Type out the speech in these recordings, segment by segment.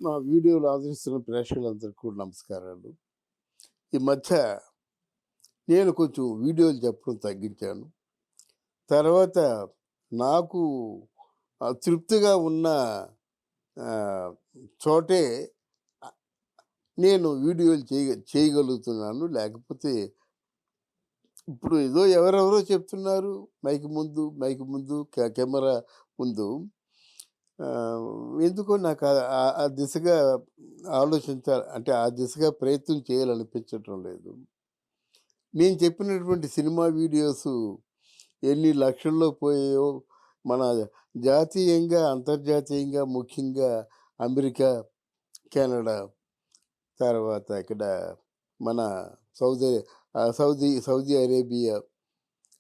నా వీడియోలు ఆదరిస్తున్న ప్రేక్షకులందరికీ కూడా నమస్కారాలు. ఈ మధ్య నేను కొంచెం వీడియోలు చెప్పడం తగ్గించాను. తర్వాత నాకు తృప్తిగా ఉన్న ఆహ్, చోటే ఆహ్, నేను వీడియోలు చేయగలుగుతున్నాను. లేకపోతే ఇప్పుడు ఏదో ఎవరెవరో చెప్తున్నారు మైక్ ముందు కెమెరా ముందు. ఆహ్, ఎందుకో నాకు ఆ దిశగా అంటే ఆ దిశగా ప్రయత్నం చేయాలనిపించటం లేదు. నేను చెప్పినటువంటి సినిమా వీడియోసు ఎన్ని లక్షల్లో పోయాయో, మన జాతీయంగా, అంతర్జాతీయంగా ముఖ్యంగా అమెరికా, కెనడా, తర్వాత ఇక్కడ మన సౌదీ సౌదీ అరేబియా,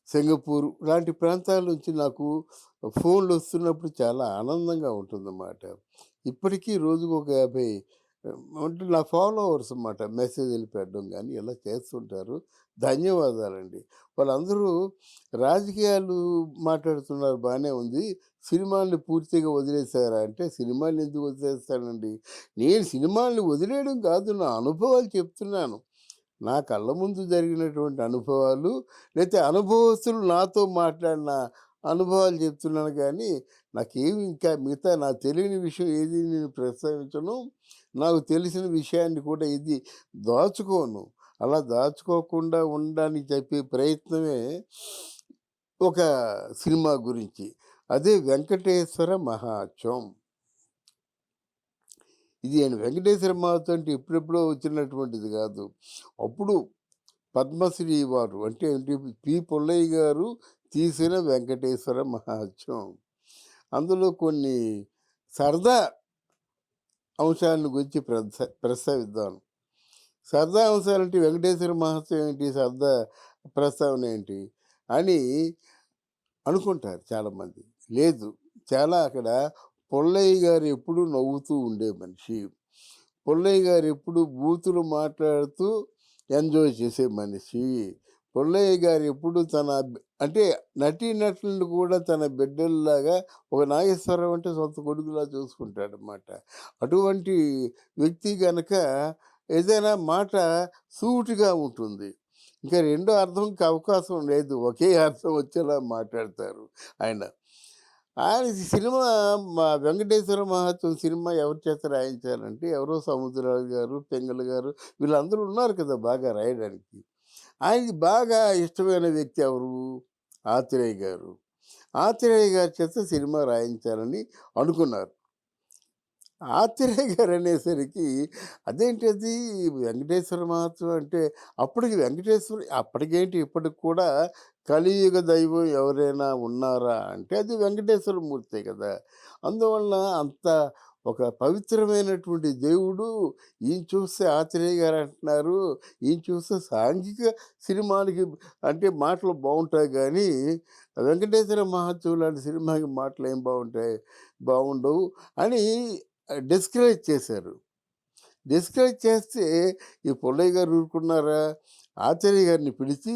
సింగపూర్ లాంటి ప్రాంతాల నుంచి నాకు ఫోన్లు వస్తున్నప్పుడు చాలా ఆనందంగా ఉంటుందన్నమాట. ఇప్పటికీ రోజుకు ఒక 50 అంటే నా ఫాలోవర్స్ అన్నమాట. మెసేజ్‌లు పెట్టడం గానీ ఇలా చేస్తుంటారు. ధన్యవాదాలండి. వాళ్ళందరూ రాజకీయాలు మాట్లాడుతున్నారు బానే ఉంది. సినిమాల్ని పూర్తిగా వదిలేసారా అంటే, సినిమాల్ని ఎందుకు వదిలేస్తానండి? నేను సినిమాల్ని వదిలేయడం కాదు, నా అనుభవాలు చెప్తున్నాను. నా కళ్ళ ముందు జరిగినటువంటి అనుభవాలు, లేతే అనుభవస్తులు నాతో మాట్లాడిన అనుభవాలు చెప్తున్నాను గానీ, నాకేమి ఇంకా మిగతా నాకు తెలియని విషయం ఏది నేను ప్రస్తావించను. నాకు తెలిసిన విషయాన్ని కూడా దాచుకోను. అలా దాచుకోకుండా ఉండడానికి చెప్పే ప్రయత్నమే ఒక సినిమా గురించి. అదే 'వెంకటేశ్వర మహాత్యం'. ఇది ఆయన వెంకటేశ్వర మహాత్యం అంటే ఎప్పుడెప్పుడో వచ్చినటువంటిది కాదు. అప్పుడు పద్మశ్రీ వారు అంటే ఏంటి పుల్లయ్య గారు తీసిన 'వెంకటేశ్వర మహాత్యం'. అందులో కొన్ని సరదా అంశాలను గురించి ప్రస్తావిద్దాను. సరదా అంశాలంటే వెంకటేశ్వర మహాత్యం ఏంటి? సరదా ప్రస్తావన ఏంటి? అని అనుకుంటారు చాలామంది. లేదు. చాలా అక్కడ పుల్లయ్య గారు ఎప్పుడూ నవ్వుతూ ఉండే మనిషి. పుల్లయ్య గారు ఎప్పుడు బూతులు మాట్లాడుతూ ఎంజాయ్ చేసే మనిషి. పుల్లయ్య గారు ఎప్పుడు అంటే నటీనటులను కూడా తన బిడ్డల్లాగా, ఒక నాగేశ్వరరావు అంటే సొంత కొడుకులా చూసుకుంటాడనమాట. అటువంటి వ్యక్తి గనక ఏదైనా మాట సూటిగా ఉంటుంది. ఇంకా రెండో అర్థంకి అవకాశం లేదు. ఒకే అర్థం వచ్చేలా మాట్లాడతారు ఆయన. ఆయన ఈ సినిమా వెంకటేశ్వర మహాత్వం సినిమా ఎవరి చేత రాయించారంటే, ఎవరో సముద్రాలు గారు, పెంగళ గారు వీళ్ళందరూ ఉన్నారు కదా బాగా రాయడానికి. ఆయనకి బాగా ఇష్టమైన వ్యక్తి ఎవరు? ఆత్రేయ గారు. ఆత్రేయ గారి చేత సినిమా రాయించాలని అనుకున్నారు. ఆత్రేయ గారు అనేసరికి అదేంటది వెంకటేశ్వర మహాత్వం అంటే, అప్పటికేంటి ఇప్పటికి కూడా కలియుగ దైవం ఎవరైనా ఉన్నారా అంటే అది వెంకటేశ్వరమూర్తే కదా! అందువలన అంత ఒక పవిత్రమైనటువంటి దేవుడు, ఈయన చూస్తే ఆత్రేయ గారు అంటున్నారు, ఈయన చూస్తే సాంఘిక సినిమాలకి అంటే మాటలు బావుంటాయి గానీ, వెంకటేశ్వర మహాత్వం లాంటి సినిమాకి మాటలు ఏం బావుంటాయి? బావుండవు అని డిస్కరేజ్ చేశారు. డిస్కరేజ్ చేస్తే ఈ పుల్లయ్య గారు ఊరుకున్నారా? ఆచార్య గారిని పిలిచి,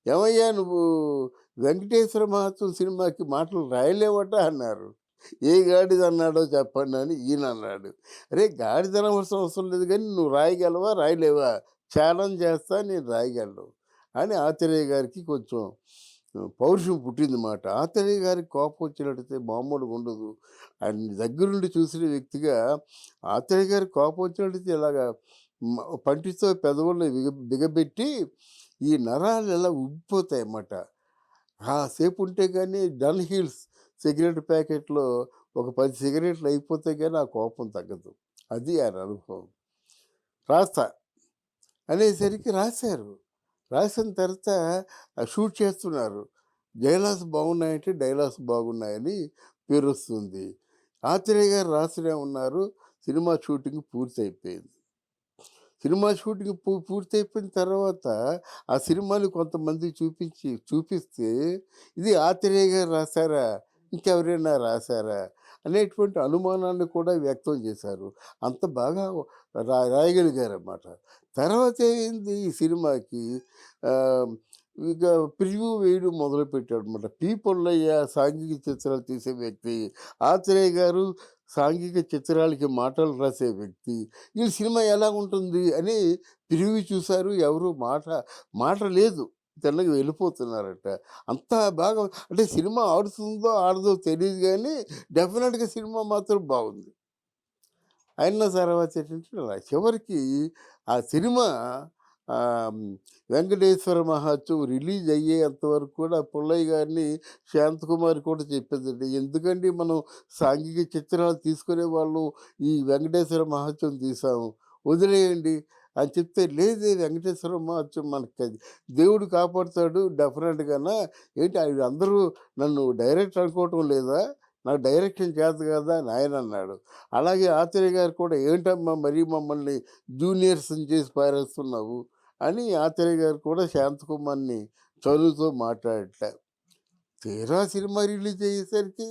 "ఏమయ్యా నువ్వు వెంకటేశ్వర మహాత్వం సినిమాకి మాటలు రాయలేవట" అన్నారు. ఏ గాడిద అన్నాడో చెప్పండి అని ఈయన అన్నాడు. అరే! గాడిద అనవసరం అవసరం లేదు గానీ నువ్వు రాయగలవా? రాయలేవా? ఛాలెంజ్ చేస్తా, నేను రాయగలను అని ఆత్రేయ గారికి కొంచెం పౌరుషం పుట్టిందన్నమాట. ఆత్రేయ గారికి కోపం వచ్చినట్టయితే మామూలుగా ఉండదు. ఆయన్ని దగ్గరుండి చూసిన వ్యక్తిగా ఆత్రేయ గారికి కోపం వచ్చినట్టయితే ఇలాగా పంటితో పెదవుల్ని బిగబెట్టి ఈ నరాలు ఇలా ఉబ్బిపోతాయన్నమాట. కాసేపు ఉంటే గానీ డన్ హీల్స్ సిగరెట్ ప్యాకెట్‌లో ఒక 10 సిగరెట్లు అయిపోతే గానీ ఆ కోపం తగ్గదు. అది ఆయన అనుభవం. రాస్తా అనేసరికి రాశారు. రాసిన తర్వాత షూట్ చేస్తున్నారు. డైలాగ్స్ బాగున్నాయంటే డైలాగ్స్ బాగున్నాయని పేరొస్తుంది. ఆత్రేయ గారు రాస్తూనే ఉన్నారు. సినిమా షూటింగ్ పూర్తయిపోయింది. సినిమా షూటింగ్ పూర్తయిపోయిన తర్వాత ఆ సినిమాని కొంతమందికి చూపిస్తే, ఇది ఆత్రేయ గారు రాసారా? ఇంకెవరైనా రాసారా? అనేటువంటి అనుమానాన్ని కూడా వ్యక్తం చేశారు. అంత బాగా రాయగలిగారన్నమాట. తర్వాత ఏమైంది ఈ సినిమాకి ఆహ్, ఇక ప్రివ్యూ వేయడం మొదలుపెట్టాడనమాట. పి. పుల్లయ్య సాంఘిక చిత్రాలు తీసే వ్యక్తి. ఆత్రేయ గారు సాంఘిక చిత్రాలకి మాటలు రాసే వ్యక్తి. ఈ సినిమా ఎలా ఉంటుంది అని ప్రివ్యూ చూసారు. ఎవరు మాట లేదు. తిన్నగా వెళ్ళిపోతున్నారట. అంతా బాగా అంటే సినిమా ఆడుతుందో, ఆడదో తెలీదు గానీ డెఫినిట్‌గా సినిమా మాత్రం బాగుంది. అయిన తర్వాత ఏంటంటే చివరికి ఆ సినిమా ఆహ్, హ్మ్, 'వెంకటేశ్వర మహాత్సవం' రిలీజ్ అయ్యేంత వరకు కూడా పుల్లయ్య గారిని, శాంతకుమారి కూడా చెప్పిందండి. ఎందుకండి మనం సాంఘిక చిత్రాలు తీసుకునేవాళ్ళం, ఈ 'వెంకటేశ్వర మహాత్సవం' తీసాము. వదిలేయండి అని చెప్తే, లేదే 'వెంకటేశ్వర మహాత్సవం' మనకది దేవుడు కాపాడుతాడు డెఫినెట్‌గాన. ఏంటి అందరూ నన్ను డైరెక్టర్ అనుకోవటం లేదా? నాకు డైరెక్షన్ చేత కాదా అని ఆయనన్నాడు. అలాగే ఆత్రేయ గారు కూడా ఏంటమ్మా మరీ మమ్మల్ని జూనియర్స్‌ని చేసి పారేస్తున్నావు అని ఆత్రేయ గారు కూడా శాంతకుమార్‌ని చనువుతో మాట్లాడట. తీరా సినిమా రిలీజ్ అయ్యేసరికి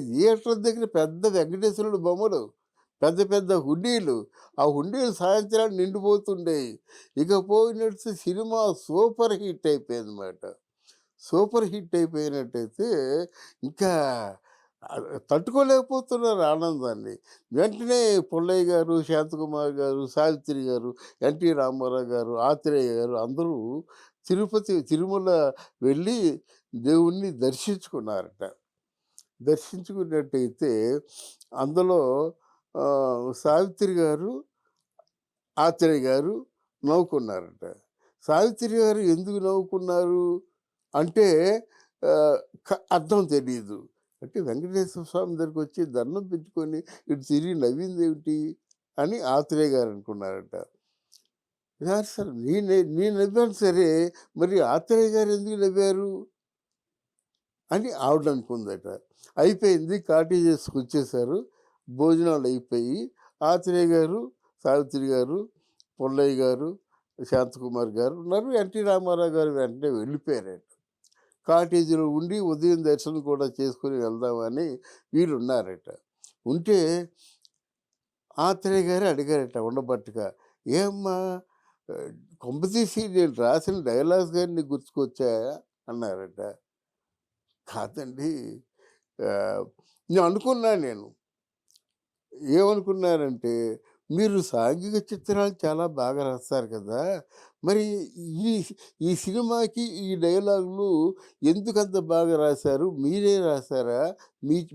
థియేటర్ దగ్గర పెద్ద వెంకటేశ్వరుడు బొమ్మలు, పెద్ద పెద్ద హుండీలు. ఆ హుండీలు సాయంత్రానికి నిండిపోతుండేయి. ఇక పోయినట్టు సినిమా సూపర్ హిట్ అయిపోయిందన్నమాట. సూపర్ హిట్ అయిపోయినట్టయితే ఇంకా తట్టుకోలేకపోతున్నారు ఆనందాన్ని. వెంటనే పుల్లయ్య గారు, శాంతకుమార్ గారు, సావిత్రి గారు, ఎన్టీ రామారావు గారు, ఆత్రేయ గారు అందరూ తిరుమల వెళ్ళి దేవుణ్ణి దర్శించుకున్నారట. దర్శించుకున్నట్టయితే అందులో సావిత్రి గారు, ఆత్రేయ గారు నవ్వుకున్నారట. సావిత్రి గారు ఎందుకు నవ్వుకున్నారు అంటే ఆహ్, అర్థం తెలీదు. అంటే వెంకటేశ్వర స్వామి దగ్గరికొచ్చి దండం పెట్టుకొని ఇటు తిరిగి నవ్విందేమిటి అని ఆత్రేయ గారు అనుకున్నారట. సార్ సార్ నేను నవ్వాను సరే, మరి ఆత్రేయ గారు ఎందుకు నవ్వారు అని ఆవిడ అనుకుందట. అయిపోయింది కాటేజెస్‌కొచ్చేసారు. భోజనాలు అయిపోయి ఆత్రేయ గారు, సావిత్రి గారు, పుల్లయ్య గారు, శాంతకుమార్ గారు ఉన్నారు. ఎన్టీ రామారావు గారు వెంటనే వెళ్ళిపోయారట. కాటేజీలో ఉండి ఉదయం దర్శనం కూడా చేసుకొని వెళ్దామని వీళ్ళున్నారట. ఉంటే ఆత్రేయ గారు అడిగారట ఉండబట్టగా, "ఏమ్మా ఆహ్, కొంపతీసి నేను రాసిన డైలాగ్స్ గాని నీకు గుర్తుకొచ్చాయా?" అన్నారట. కాదండి. ఆహ్, నేను అనుకున్నాను నేను. ఏమనుకున్నానంటే, మీరు సాంఘిక చిత్రాలు చాలా బాగా రాస్తారు కదా! మరి ఈ ఈ సినిమాకి ఈ డైలాగులు ఎందుకంత బాగా రాశారు? మీరే రాసారా?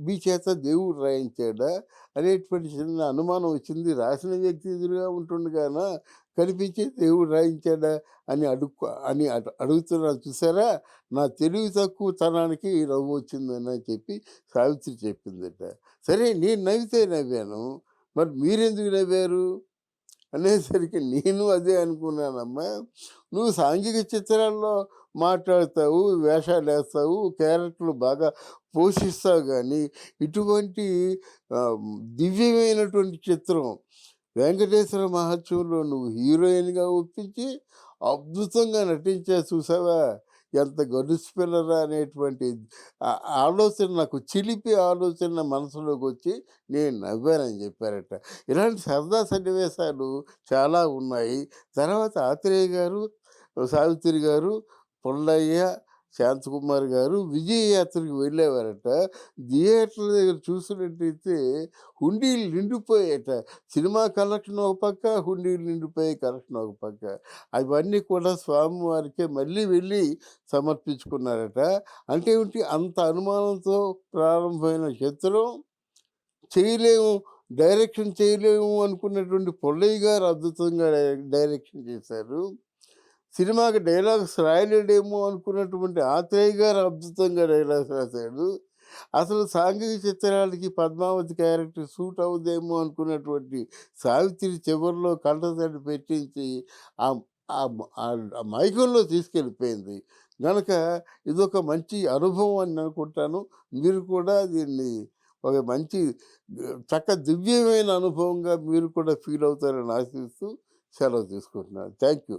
మీ చేత దేవుడు రాయించాడా? అనేటువంటి చిన్న అనుమానం వచ్చింది. రాసిన వ్యక్తి ఎదురుగా ఉంటుండగాన కనిపించి దేవుడు రాయించాడా? అని అడుగుతున్నాను చూసారా? నా తెలివి తక్కువతనానికి నవ్వొచ్చిందని చెప్పి సావిత్రి చెప్పిందట. సరే నేను నవ్వితే నవ్వాను. మరి మీరెందుకు నవ్వారు? అనేసరికి నేను అదే అనుకున్నానమ్మా. నువ్వు సాంఘిక చిత్రాల్లో మాట్లాడతావు, వేషాలేస్తావు, క్యారెక్టర్లు బాగా పోషిస్తావు గానీ, ఇటువంటి ఆహ్, దివ్యమైనటువంటి చిత్రం 'వెంకటేశ్వర మహత్యంలో' నువ్వు హీరోయిన్‌గా ఒప్పించి అద్భుతంగా నటించావు చూసావా? ఎంత గడుసు పిల్లరా అనేటువంటి ఆలోచన నాకు చిలిపి ఆలోచన మనసులోకొచ్చి నేను నవ్వానని చెప్పారట. ఇలాంటి సరదా సన్నివేశాలు చాలా ఉన్నాయి. తర్వాత ఆత్రేయ గారు, సావిత్రి గారు, పుల్లయ్య, శాంతకుమార్ గారు విజయయాత్రకు వెళ్ళేవారట. థియేటర్ల దగ్గర చూసినట్టయితే హుండీలు నిండిపోయాయట. సినిమా కలెక్షన్ ఒక పక్క, హుండీలు నిండిపోయే కలెక్షన్ ఒక పక్క. అవన్నీ కూడా స్వామివారికే మళ్ళీ వెళ్ళి సమర్పించుకున్నారట. అంటే ఏంటి అంత అనుమానంతో ప్రారంభమైన చిత్రం చేయలేము, డైరెక్షన్ చేయలేము అనుకున్నటువంటి పుల్లయ్య గారు అద్భుతంగా డైరెక్షన్ చేశారు. సినిమాకి డైలాగ్స్ రాయలేడేమో అనుకున్నటువంటి ఆత్రేయ గారు అద్భుతంగా డైలాగ్స్ రాశాడు. అసలు సాంఘిక చిత్రాలకి పద్మావతి క్యారెక్టర్ సూట్ అవుద్దేమో అనుకున్నటువంటి సావిత్రి చివరిలో కంటతడి పెట్టించి ఆహ్, ఆ మైకంలో తీసుకెళ్ళిపోయింది. గనక ఇదొక మంచి అనుభవం అని అనుకుంటాను. మీరు కూడా దీన్ని ఒక మంచి దివ్యమైన అనుభవంగా మీరు కూడా ఫీల్ అవుతారని ఆశిస్తూ సెలవు తీసుకుంటున్నాను. Thank you.